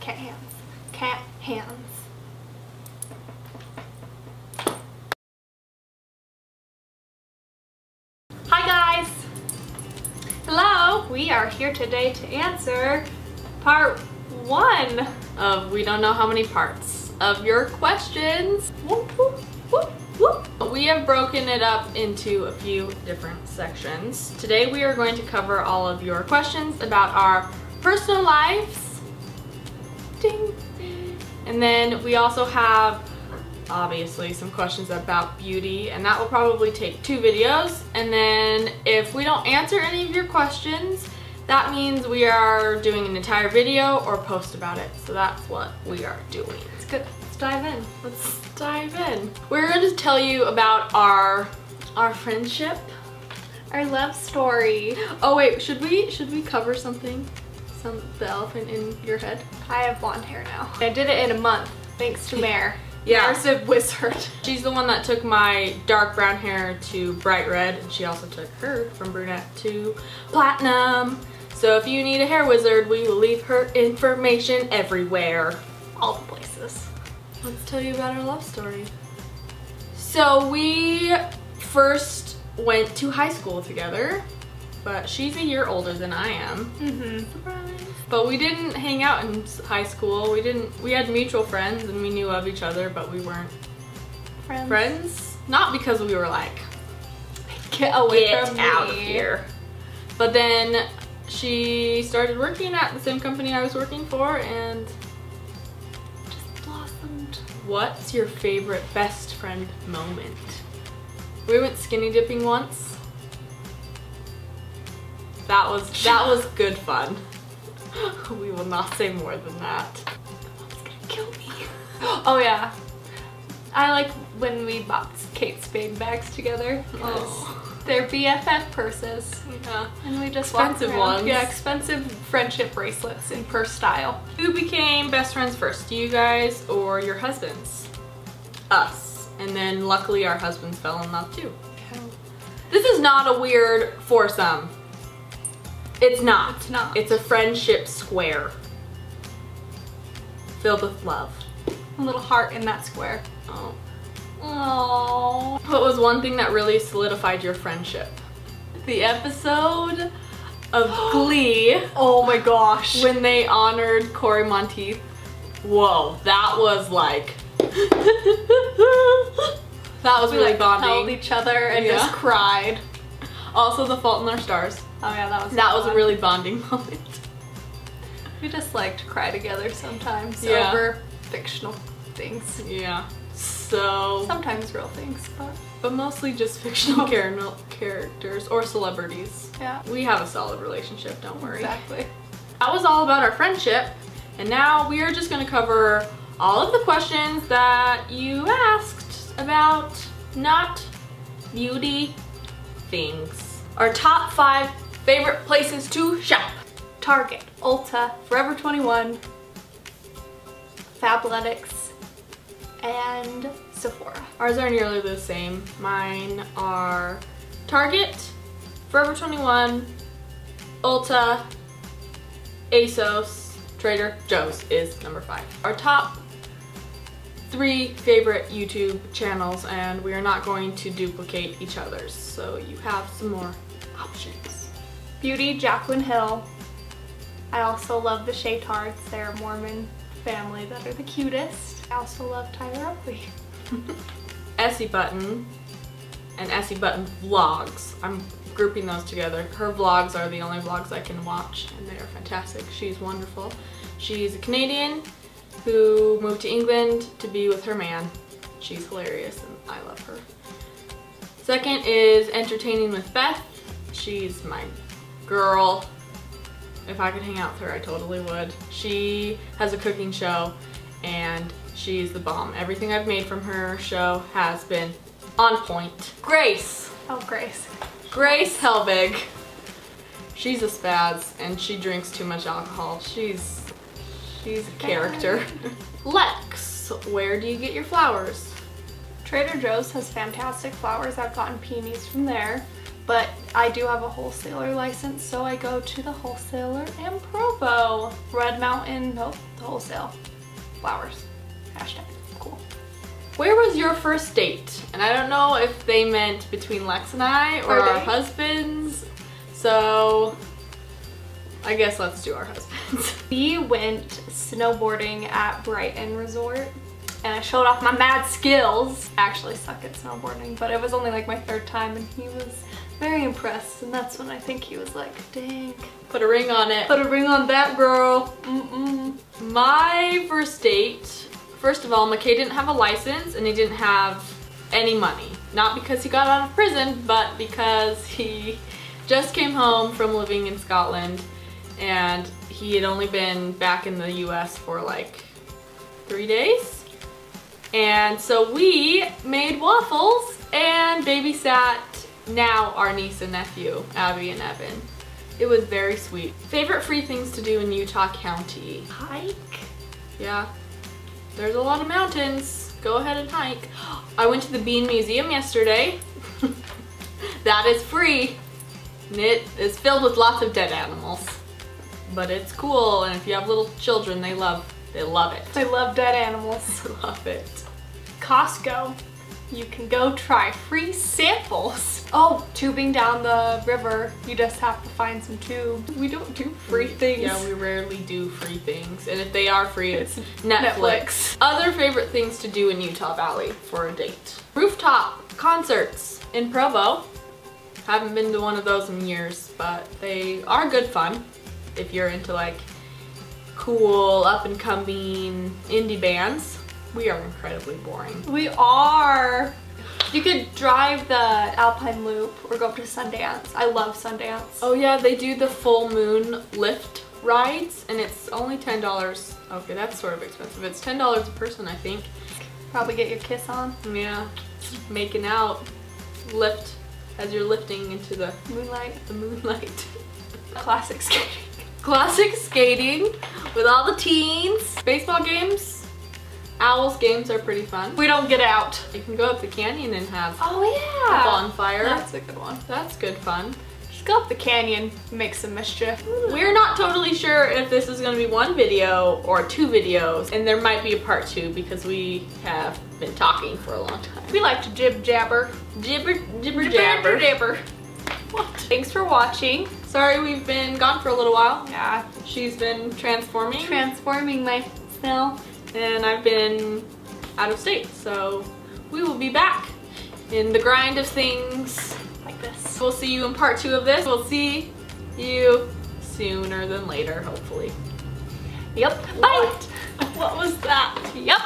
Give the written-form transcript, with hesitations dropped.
Cat hands. Cat hands. Hi guys! Hello! We are here today to answer part 1 of we don't know how many parts of your questions. Whoop, whoop, whoop, whoop. We have broken it up into a few different sections. Today we are going to cover all of your questions about our personal lives. Ding! And then we also have obviously some questions about beauty, and that will probably take 2 videos. And then if we don't answer any of your questions, that means we are doing an entire video or post about it. So that's what we are doing. It's good. Let's dive in. Let's dive in. We're going to tell you about our friendship, our love story. Oh wait, should we cover something? The elephant in your head? I have blonde hair now. I did it in a month thanks to Mare. Yeah. Mare's a wizard. She's the one that took my dark brown hair to bright red, and she also took her from brunette to platinum. So if you need a hair wizard, we will leave her information everywhere. All the places. Let's tell you about our love story. So we first went to high school together, but she's a year older than I am. Surprise. But we didn't hang out in high school. We had mutual friends and we knew of each other, but we weren't friends. Not because we were like, get away from me. Get out of here. But then she started working at the same company I was working for and just blossomed. What's your favorite best friend moment? We went skinny dipping once. That was good fun. We will not say more than that. Mom's gonna kill me. Oh yeah. I like when we bought Kate Spade bags together. They're BFF purses. Yeah. And we just expensive ones. Yeah, expensive friendship bracelets in purse style. Who became best friends first? You guys or your husbands? Us. And then luckily our husbands fell in love too. Okay. This is not a weird foursome. It's not. It's not. It's a friendship square. Filled with love. A little heart in that square. Oh. Oh. What was one thing that really solidified your friendship? The episode of Glee. Oh my gosh. When they honored Corey Monteith. Whoa, that was like... that was really bonding. We held each other and just cried. Also, The Fault in Our Stars. Oh yeah, that was a really bonding moment. We just like to cry together sometimes over fictional things. Yeah. So sometimes real things, but mostly just fictional characters or celebrities. Yeah. We have a solid relationship, don't worry. Exactly. That was all about our friendship, and now we are just going to cover all of the questions that you asked about not beauty things. Our top 5 favorite places to shop. Target, Ulta, Forever 21, Fabletics, and Sephora. Ours are nearly the same. Mine are Target, Forever 21, Ulta, ASOS, Trader Joe's is number 5. Our top 3 favorite YouTube channels, and we are not going to duplicate each other's, so you have some more options. Beauty, Jaclyn Hill. I also love the Shaytards. They're a Mormon family that are the cutest. I also love Tyler Oakley. Essie Button and Essie Button Vlogs. I'm grouping those together. Her vlogs are the only vlogs I can watch, and they are fantastic. She's wonderful. She's a Canadian who moved to England to be with her man. She's hilarious and I love her. Second is Entertaining with Beth. She's my girl. If I could hang out with her, I totally would. She has a cooking show and she's the bomb. Everything I've made from her show has been on point. Grace. Oh, Grace. Grace Helbig. She's a spaz and she drinks too much alcohol. She's a character. Lex. Where do you get your flowers? Trader Joe's has fantastic flowers. I've gotten peonies from there. But I do have a wholesaler license, so I go to the wholesaler in Provo. Red Mountain, nope, the wholesale. Flowers. Hashtag. Cool. Where was your first date? And I don't know if they meant between Lex and I or our husbands. So I guess let's do our husbands. We went snowboarding at Brighton Resort and I showed off my mad skills. I actually suck at snowboarding, but it was only like my 3rd time and he was very impressed, and that's when I think he was like, dang. Put a ring on it. Put a ring on that girl. My first date, first of all, McKay didn't have a license and he didn't have any money. Not because he got out of prison, but because he just came home from living in Scotland and he had only been back in the US for like 3 days. And so we made waffles and babysat now our niece and nephew, Abby and Evan. It was very sweet. Favorite free things to do in Utah County? Hike? Yeah, there's a lot of mountains. Go ahead and hike. I went to the Bean Museum yesterday. That is free. And it is filled with lots of dead animals. But it's cool, and if you have little children, they love it. They love dead animals. They love it. Costco. You can go try free samples. Oh, tubing down the river. You just have to find some tubes. We don't do free things. Yeah, we rarely do free things. And if they are free, it's Netflix. Other favorite things to do in Utah Valley for a date. Rooftop concerts in Provo. Haven't been to one of those in years, but they are good fun if you're into like cool, up and coming indie bands. We are incredibly boring. We are. You could drive the Alpine Loop or go up to Sundance. I love Sundance. Oh yeah, they do the full moon lift rides and it's only $10. Okay, that's sort of expensive. It's $10 a person, I think. Probably get your kiss on. Yeah, making out. Lift as you're lifting into the moonlight. The moonlight. Classic skating. Classic skating with all the teens. Baseball games. Owls games are pretty fun. We don't get out. You can go up the canyon and have a bonfire. That's a good one. That's good fun. Just go up the canyon, make some mischief. We're not totally sure if this is going to be 1 video or 2 videos, and there might be a part 2 because we have been talking for a long time. We like to jib jabber. Jibber jabber. Jabber. What? Thanks for watching. Sorry we've been gone for a little while. Yeah. She's been transforming. Transforming myself. And I've been out of state, so we will be back in the grind of things like this. We'll see you in part 2 of this. We'll see you sooner than later, hopefully. Yep. Bye. What was that? Yep.